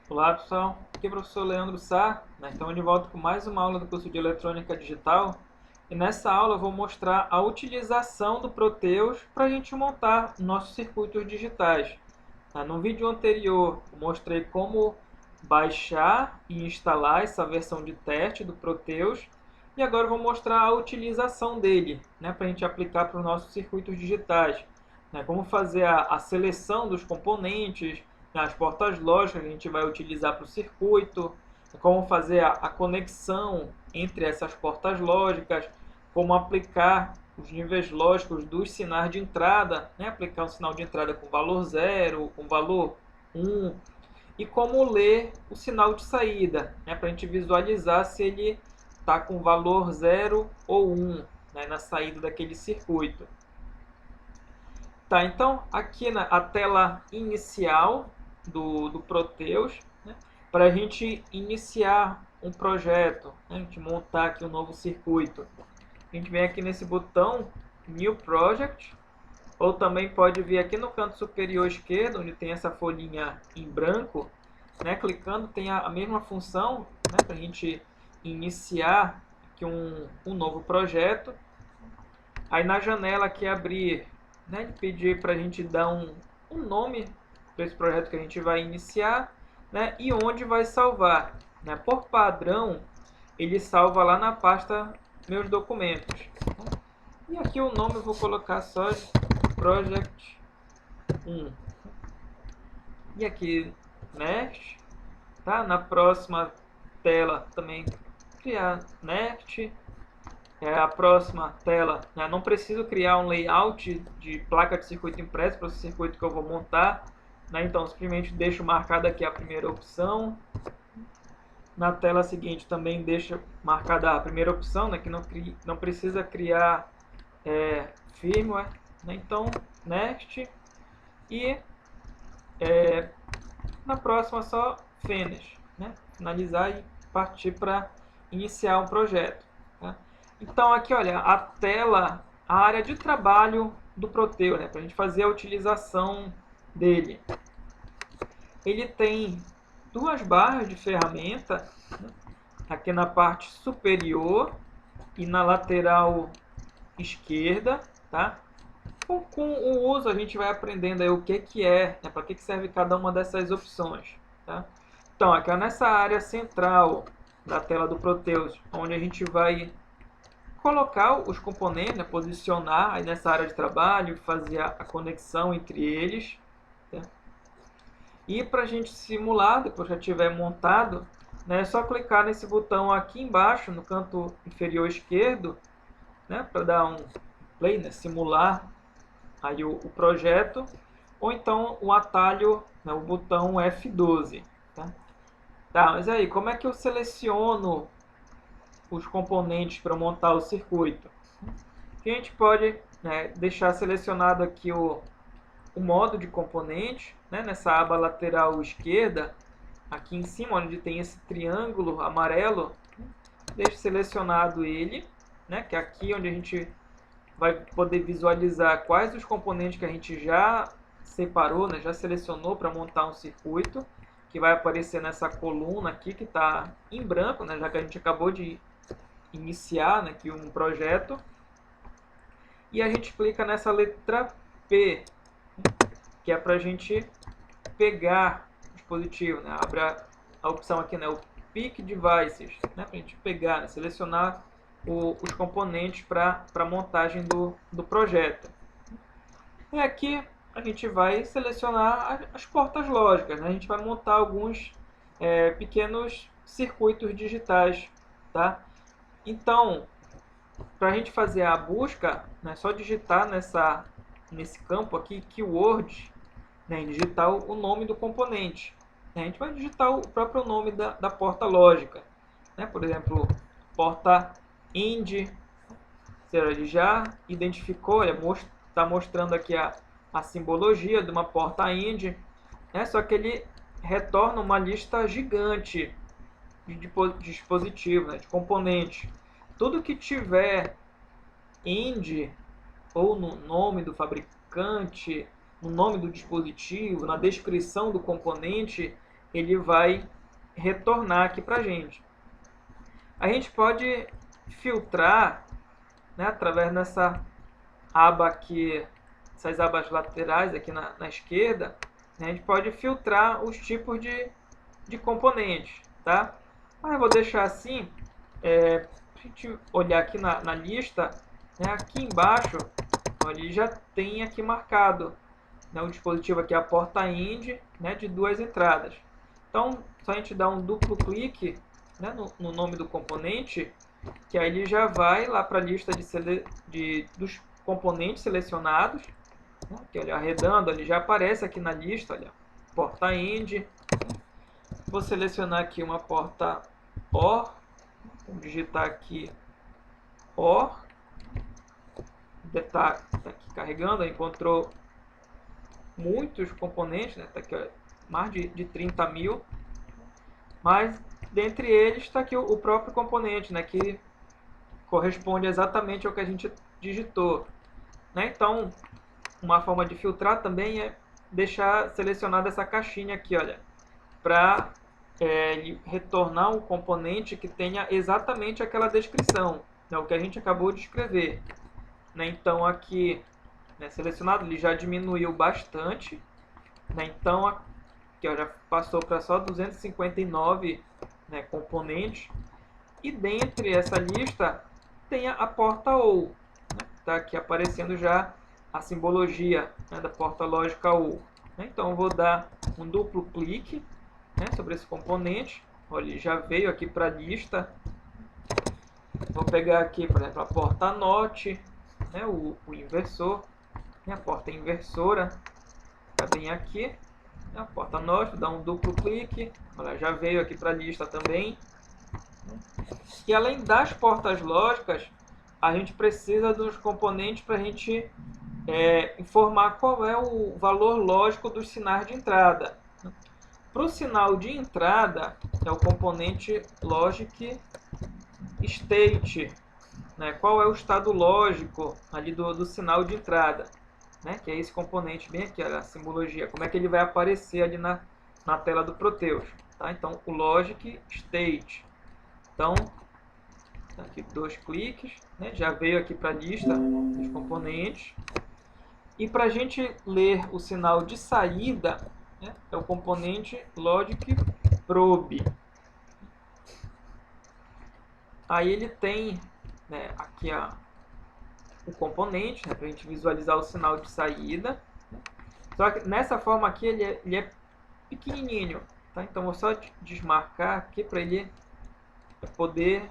Olá pessoal, aqui é o professor Leandro Sá, Estamos de volta com mais uma aula do curso de Eletrônica Digital e nessa aula eu vou mostrar a utilização do Proteus para a gente montar nossos circuitos digitais. No vídeo anterior eu mostrei como baixar e instalar essa versão de teste do Proteus e agora eu vou mostrar a utilização dele para a gente aplicar para os nossos circuitos digitais. Como fazer a seleção dos componentes, as portas lógicas que a gente vai utilizar para o circuito, como fazer a conexão entre essas portas lógicas, como aplicar os níveis lógicos dos sinais de entrada, aplicar um sinal de entrada com valor 0, com valor 1, e como ler o sinal de saída, para a gente visualizar se ele está com valor 0 ou 1 na saída daquele circuito. Tá, então aqui a tela inicial do Proteus, para a gente iniciar um projeto, a gente montar aqui um novo circuito. A gente vem aqui nesse botão New Project, ou também pode vir aqui no canto superior esquerdo, onde tem essa folhinha em branco, clicando tem a mesma função, para a gente iniciar aqui um novo projeto. Aí na janela aqui abrir, ele pedir para a gente dar um nome para esse projeto que a gente vai iniciar, e onde vai salvar. Por padrão, ele salva lá na pasta Meus Documentos. E aqui o nome eu vou colocar só de Project 1. E aqui Next. Tá? Na próxima tela também criar Next. A próxima tela, não preciso criar um layout de placa de circuito impresso para o circuito que eu vou montar, então simplesmente deixo marcada aqui a primeira opção. Na tela seguinte também deixo marcada a primeira opção, que não precisa criar firmware, então Next, e na próxima só Finish, finalizar e partir para iniciar um projeto. Então aqui, olha, a tela, a área de trabalho do Proteus, para a gente fazer a utilização dele. Ele tem duas barras de ferramenta, aqui na parte superior e na lateral esquerda, tá? Com o uso a gente vai aprendendo aí o que é, para que serve cada uma dessas opções, tá? Então aqui nessa área central da tela do Proteus, onde a gente vai colocar os componentes, posicionar aí nessa área de trabalho, fazer a conexão entre eles. Tá? E para a gente simular, depois que já tiver montado, é só clicar nesse botão aqui embaixo, no canto inferior esquerdo, para dar um play, simular aí o projeto, ou então o atalho, o botão F12. Tá, mas aí, como é que eu seleciono os componentes para montar o circuito? A gente pode deixar selecionado aqui o modo de componente, nessa aba lateral esquerda, aqui em cima, onde tem esse triângulo amarelo, deixo selecionado ele, que é aqui onde a gente vai poder visualizar quais os componentes que a gente já separou, já selecionou para montar um circuito, que vai aparecer nessa coluna aqui, que está em branco, já que a gente acabou de iniciar aqui um projeto. E a gente clica nessa letra P, que é para a gente pegar o dispositivo. Abre a opção aqui, o Pick Devices, para a gente pegar, selecionar os componentes para a montagem do projeto. E aqui a gente vai selecionar as portas lógicas. A gente vai montar alguns pequenos circuitos digitais. Tá? Então, para a gente fazer a busca, é só digitar nesse campo aqui, Keyword, e digitar o nome do componente. A gente vai digitar o próprio nome da porta lógica. Por exemplo, porta AND. Ele já identificou, está mostrando aqui a simbologia de uma porta AND. Só que ele retorna uma lista gigante de dispositivos, de componentes. Tudo que tiver AND ou no nome do fabricante, no nome do dispositivo, na descrição do componente, ele vai retornar aqui para a gente. A gente pode filtrar, né, através dessa aba aqui, essas abas laterais aqui na esquerda, né, a gente pode filtrar os tipos de componentes, tá? Mas eu vou deixar assim, a gente olhar aqui na lista, né, aqui embaixo, ele já tem aqui marcado, né, o dispositivo aqui, a porta IND, né, de 2 entradas. Então, só a gente dar um duplo clique, né, no nome do componente, que aí ele já vai lá para a lista dos componentes selecionados. Né, que, olha, arredando, ele já aparece aqui na lista, olha, porta IND. Vou selecionar aqui uma porta OR, vou digitar aqui OR, está aqui carregando, encontrou muitos componentes, né? Tá aqui, ó, mais de 30 mil, mas dentre eles está aqui o próprio componente, né? Que corresponde exatamente ao que a gente digitou, né? Então, uma forma de filtrar também é deixar selecionada essa caixinha aqui, olha, para retornar um componente que tenha exatamente aquela descrição, né? O que a gente acabou de escrever, né? Então, aqui, né, selecionado, ele já diminuiu bastante, né? Então aqui, ó, já passou para só 259, né, componentes, e dentre essa lista tem a porta OR, né? Está aqui aparecendo já a simbologia, né, da porta lógica OR, né? Então eu vou dar um duplo clique, né, sobre esse componente. Olha, ele já veio aqui para a lista. Vou pegar aqui, por exemplo, a porta NOT, né, o inversor, né, a porta inversora, está bem aqui, né, a porta NOT, dá um duplo clique, olha, já veio aqui para a lista também. E além das portas lógicas, a gente precisa dos componentes para a gente informar qual é o valor lógico dos sinais de entrada. Para o sinal de entrada, é o componente Logic State, né? Qual é o estado lógico ali do sinal de entrada, né? Que é esse componente bem aqui, a simbologia, como é que ele vai aparecer ali na tela do Proteus. Tá? Então, o Logic State. Então, aqui 2 cliques, né? Já veio aqui para a lista dos componentes. E para a gente ler o sinal de saída, né, é o componente Logic Probe. Aí ele tem, né, aqui o componente, né, para a gente visualizar o sinal de saída. Né. Só que nessa forma aqui ele é pequenininho. Tá? Então vou só desmarcar aqui para ele poder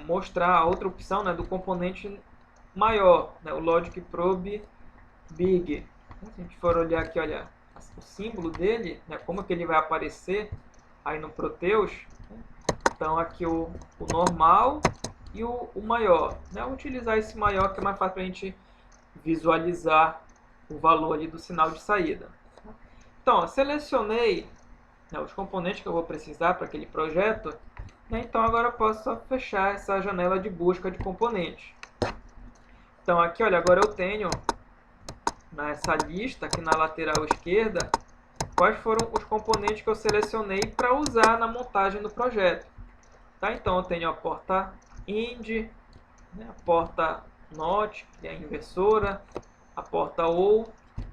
mostrar a outra opção, né, do componente maior, né, o Logic Probe Big. Se a gente for olhar aqui, olha, o símbolo dele, né, como que ele vai aparecer aí no Proteus. Então aqui o normal e o maior. Né? Vou utilizar esse maior que é mais fácil para a gente visualizar o valor ali do sinal de saída. Então, ó, selecionei, né, os componentes que eu vou precisar para aquele projeto. Né? Então agora eu posso só fechar essa janela de busca de componentes. Então aqui, olha, agora eu tenho nessa lista aqui na lateral esquerda quais foram os componentes que eu selecionei para usar na montagem do projeto. Tá? Então eu tenho a porta IND, né, a porta NOT, que é a inversora, a porta OR,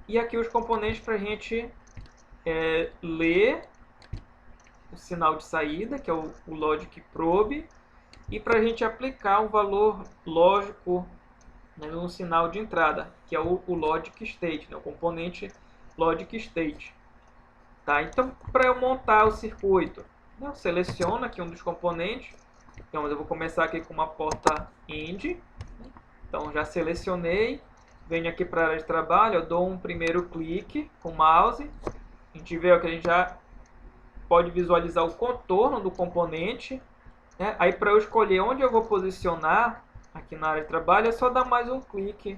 e aqui os componentes para a gente ler o sinal de saída, que é o Logic Probe, e para a gente aplicar o valor lógico, né, no sinal de entrada, que é o Logic State, né, o componente Logic State. Tá? Então, para eu montar o circuito, eu seleciono aqui um dos componentes. Então, eu vou começar aqui com uma porta IND. Então, já selecionei. Venho aqui para a área de trabalho, eu dou um primeiro clique com o mouse. A gente vê que a gente já pode visualizar o contorno do componente. Né? Aí, para eu escolher onde eu vou posicionar aqui na área de trabalho, é só dar mais um clique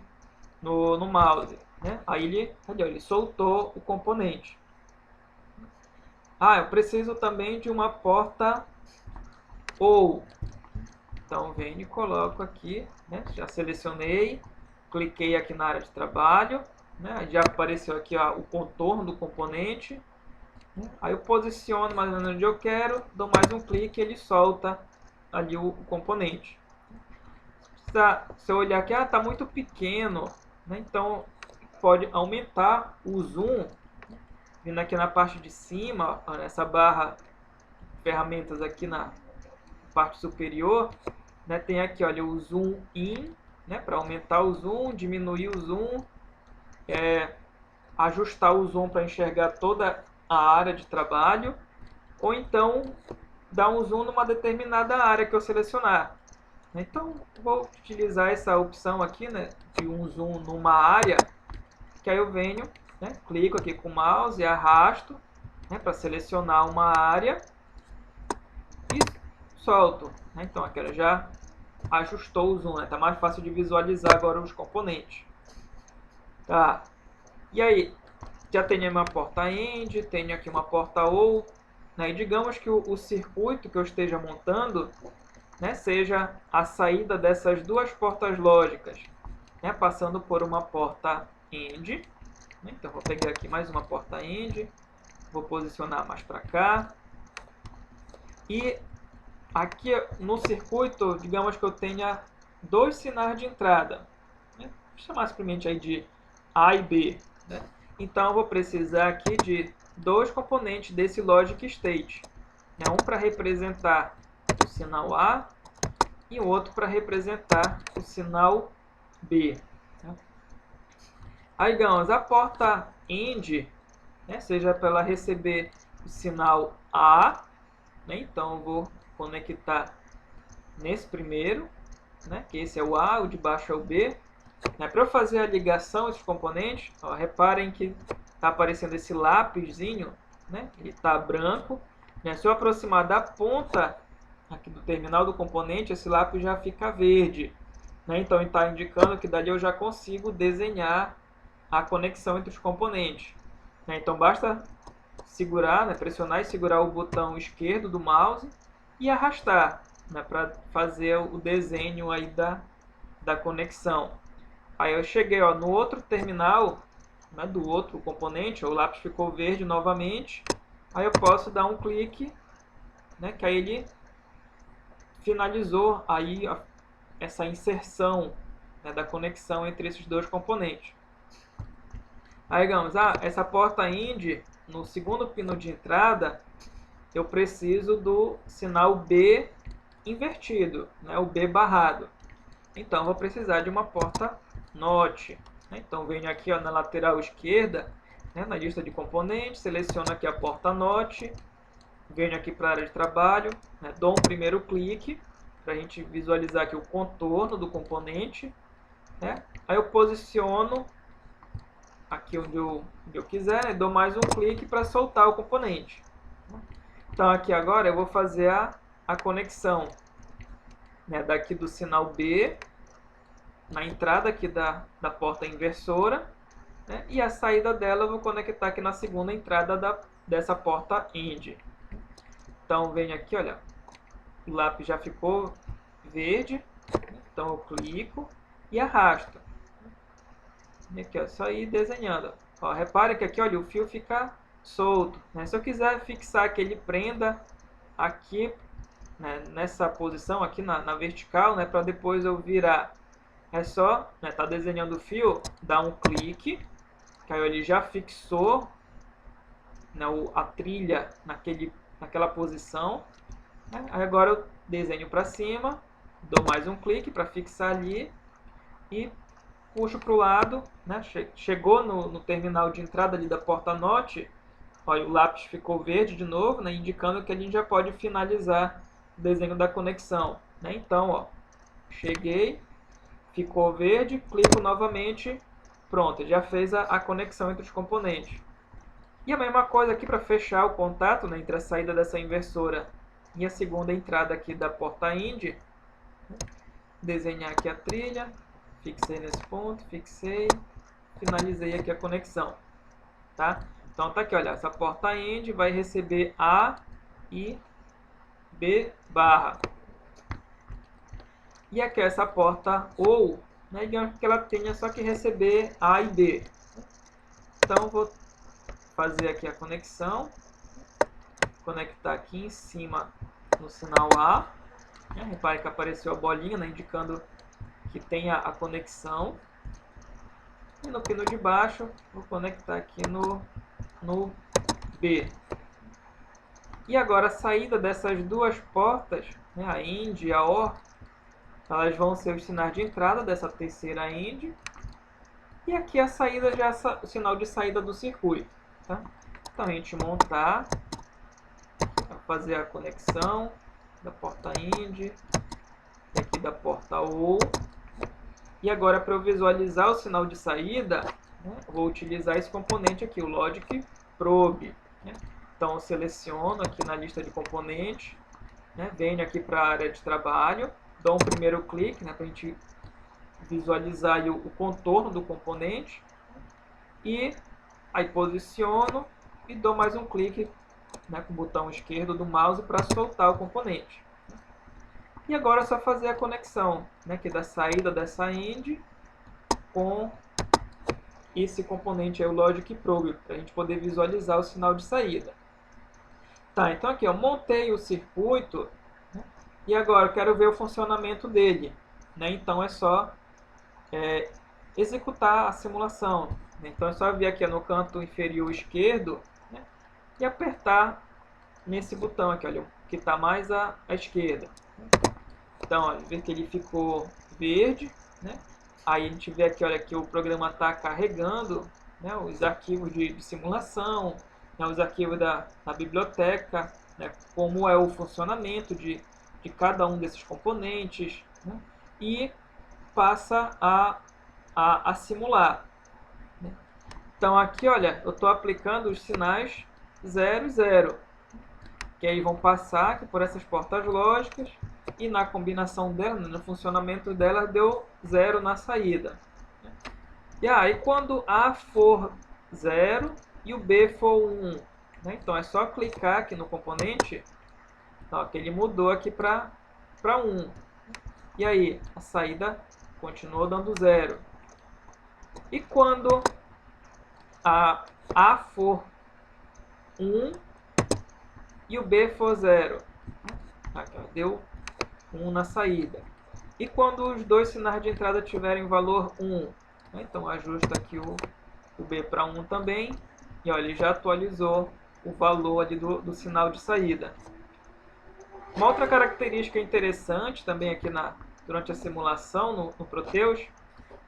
no mouse. Né? Aí ele soltou o componente. Eu preciso também de uma porta OR. Então, venho e coloco aqui, né? Já selecionei, cliquei aqui na área de trabalho, né? Já apareceu aqui, ó, o contorno do componente. Aí eu posiciono mais ou menos onde eu quero, dou mais um clique e ele solta ali o componente. Se eu olhar aqui, está muito pequeno, né? Então pode aumentar o zoom, vindo aqui na parte de cima, ó, nessa barra ferramentas aqui na parte superior, né? Tem aqui, olha, o zoom in, né? Para aumentar o zoom, diminuir o zoom, ajustar o zoom para enxergar toda a área de trabalho, ou então dar um zoom numa determinada área que eu selecionar. Então, vou utilizar essa opção aqui, né, de um zoom numa área, que aí eu venho, né, clico aqui com o mouse e arrasto, né, para selecionar uma área e solto. Né? Então, aqui ela já ajustou o zoom, né? Tá mais fácil de visualizar agora os componentes. Tá. E aí, já tenho uma porta END, tenho aqui uma porta OR, né, e digamos que o circuito que eu esteja montando, né, seja a saída dessas duas portas lógicas, né, passando por uma porta AND. Né, então, vou pegar aqui mais uma porta AND, vou posicionar mais para cá. E aqui no circuito, digamos que eu tenha dois sinais de entrada. Né, vou chamar simplesmente aí de A e B. Né. Então, eu vou precisar aqui de dois componentes desse logic state. Né, um para representar o sinal A e o outro para representar o sinal B. Aí, digamos, a porta AND, né, seja para ela receber o sinal A, né, então eu vou conectar nesse primeiro, né, que esse é o A, o de baixo é o B. Né, para eu fazer a ligação desses componentes, ó, reparem que está aparecendo esse lápisinho, né, ele está branco. Né, se eu aproximar da ponta aqui do terminal do componente, esse lápis já fica verde. Né? Então, está indicando que dali eu já consigo desenhar a conexão entre os componentes. Né? Então, basta segurar, né, pressionar e segurar o botão esquerdo do mouse e arrastar, né, para fazer o desenho aí da conexão. Aí eu cheguei, ó, no outro terminal, né, do outro componente, o lápis ficou verde novamente. Aí eu posso dar um clique, né, que aí ele finalizou aí essa inserção, né, da conexão entre esses dois componentes. Aí, digamos, essa porta AND, no segundo pino de entrada, eu preciso do sinal B invertido, né, o B barrado. Então, vou precisar de uma porta NOT. Então, venho aqui, ó, na lateral esquerda, né, na lista de componentes, seleciono aqui a porta NOT, venho aqui para a área de trabalho, né, dou um primeiro clique, para a gente visualizar aqui o contorno do componente. Né? Aí eu posiciono aqui onde eu quiser, né? Dou mais um clique para soltar o componente. Então aqui agora eu vou fazer a conexão, né, daqui do sinal B, na entrada aqui da porta inversora, né, e a saída dela eu vou conectar aqui na segunda entrada dessa porta AND. Então venho aqui, olha, o lápis já ficou verde, então eu clico e arrasto. E aqui, ó, só ir desenhando. Ó, repare que aqui, olha, o fio fica solto. Né? Se eu quiser fixar que ele prenda aqui, né, nessa posição, aqui na vertical, né, para depois eu virar, é só, né, tá desenhando o fio, dar um clique, que aí ele já fixou, né, a trilha naquela posição. Né? Aí agora eu desenho para cima, dou mais um clique para fixar ali e puxo para o lado. Né? Chegou no terminal de entrada ali da porta NOT, olha, o lápis ficou verde de novo, né? Indicando que a gente já pode finalizar o desenho da conexão. Né? Então, ó, cheguei, ficou verde, clico novamente, pronto, já fez a conexão entre os componentes. E a mesma coisa aqui para fechar o contato, né, entre a saída dessa inversora e a segunda entrada aqui da porta AND. Desenhar aqui a trilha, fixei nesse ponto, fixei, finalizei aqui a conexão. Tá? Então tá aqui, olha, essa porta AND vai receber A e B barra. E aqui essa porta OR, né, digamos que ela tenha só que receber A e B. Então vou fazer aqui a conexão, conectar aqui em cima no sinal A. Repare que apareceu a bolinha, né, indicando que tem a conexão. E no pino de baixo, vou conectar aqui no B. E agora a saída dessas duas portas, né, a AND e a OR, elas vão ser os sinais de entrada dessa terceira AND. E aqui a saída já é o sinal de saída do circuito. Tá? Então a gente montar, fazer a conexão da porta AND e aqui da porta OR. E agora, para eu visualizar o sinal de saída, né, eu vou utilizar esse componente aqui, o Logic Probe. Né? Então, eu seleciono aqui na lista de componentes, né, venho aqui para a área de trabalho, dou um primeiro clique, né, para a gente visualizar aí o contorno do componente, e aí posiciono e dou mais um clique, né, com o botão esquerdo do mouse para soltar o componente. E agora é só fazer a conexão, né, aqui da saída dessa AND com esse componente aí, o Logic Probe, para a gente poder visualizar o sinal de saída. Tá, então aqui eu montei o circuito, né, e agora eu quero ver o funcionamento dele. Né, então é só executar a simulação. Né, então é só vir aqui no canto inferior esquerdo, né, e apertar nesse botão aqui, olha, que está mais à esquerda. Então, olha, ver que ele ficou verde, né? Aí a gente vê aqui, olha, que o programa está carregando, né, os arquivos de simulação, né, os arquivos da biblioteca, né, como é o funcionamento de cada um desses componentes, né, e passa a simular. Né? Então aqui, olha, eu estou aplicando os sinais 0 e 0, que aí vão passar aqui por essas portas lógicas, e na combinação dela, no funcionamento dela, deu 0 na saída. E aí quando A for 0 e o B for 1, né? Então é só clicar aqui no componente, ó, que ele mudou aqui para 1. E aí a saída continuou dando 0. E quando a A for 1 e o B for 0, aqui, ó, deu 1 na saída. E quando os dois sinais de entrada tiverem valor 1, né? Então ajusta aqui o B para 1 também, e olha, ele já atualizou o valor ali do sinal de saída. Uma outra característica interessante também aqui durante a simulação no Proteus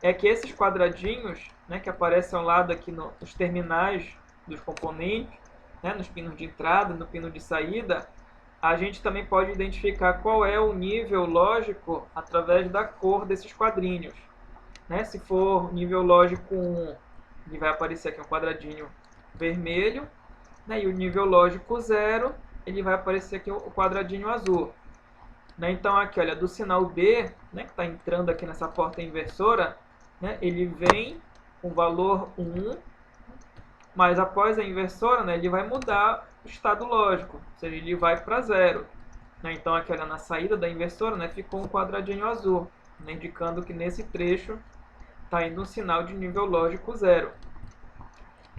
é que esses quadradinhos, né, que aparecem ao lado aqui nos terminais dos componentes, né, nos pinos de entrada, no pino de saída, a gente também pode identificar qual é o nível lógico através da cor desses quadrinhos. Né? Se for nível lógico 1, ele vai aparecer aqui um quadradinho vermelho, né? E o nível lógico 0, ele vai aparecer aqui o quadradinho azul. Né? Então aqui, olha, do sinal B, né, que está entrando aqui nessa porta inversora, né, ele vem com valor 1, mas após a inversora, né, ele vai mudar o estado lógico, ou seja, ele vai para 0. Né? Então aqui, olha, na saída da inversora, né, ficou um quadradinho azul, né, indicando que nesse trecho está indo um sinal de nível lógico 0.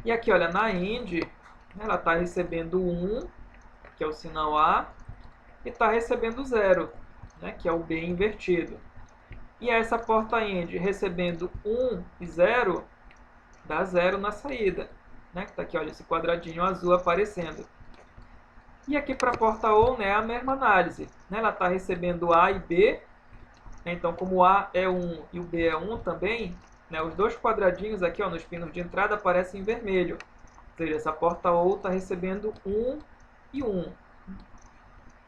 E aqui, olha, na AND, ela está recebendo 1, que é o sinal A, e está recebendo 0, né, que é o B invertido. E essa porta AND recebendo 1 e 0, dá 0 na saída. Né, que está aqui, olha, esse quadradinho azul aparecendo. E aqui para a porta OR, né, é a mesma análise. Né, ela está recebendo A e B. Né, então, como o A é 1 e o B é 1 também, né, os dois quadradinhos aqui, ó, nos pinos de entrada aparecem em vermelho. Ou seja, essa porta OR está recebendo 1 e 1.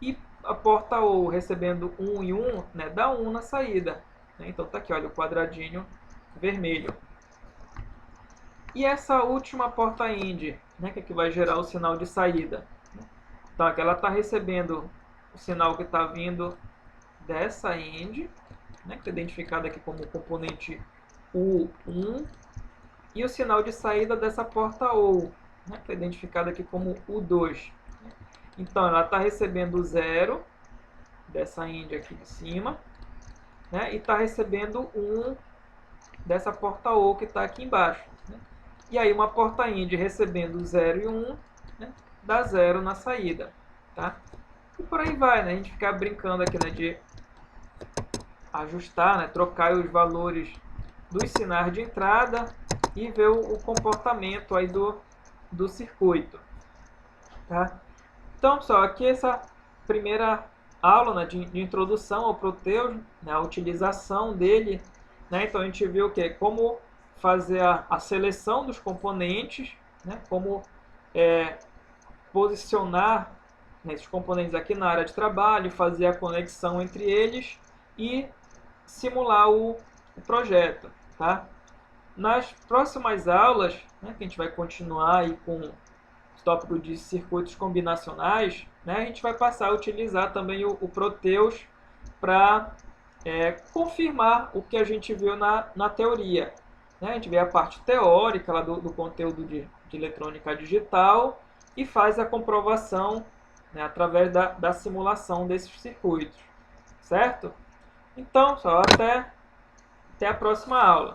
E a porta OR recebendo 1 e 1, né, dá 1 na saída. Né, então está aqui, olha, o quadradinho vermelho. E essa última porta AND, né, que é que vai gerar o sinal de saída. Então aqui ela está recebendo o sinal que está vindo dessa AND, né, que está identificado aqui como componente U1, e o sinal de saída dessa porta OR, né, que está identificado aqui como U2. Então ela está recebendo 0 dessa AND aqui de cima, né, e está recebendo 1 dessa porta OR que está aqui embaixo. Né. E aí uma porta AND recebendo 0 e 1, né, dá 0 na saída. tá? E por aí vai, né? A gente ficar brincando aqui, né, de ajustar, né, trocar os valores dos sinais de entrada e ver o comportamento aí do circuito, tá? Então, pessoal, aqui essa primeira aula, né, de introdução ao Proteus, né, a utilização dele, né? Então a gente viu que como fazer a seleção dos componentes, né, como posicionar, né, esses componentes aqui na área de trabalho, fazer a conexão entre eles e simular o projeto, tá? Nas próximas aulas, né, que a gente vai continuar aí com o tópico de circuitos combinacionais, né, a gente vai passar a utilizar também o Proteus para confirmar o que a gente viu na teoria. Né? A gente vê a parte teórica lá do conteúdo de eletrônica digital e faz a comprovação, né, através da simulação desses circuitos. Certo? Então, só até a próxima aula.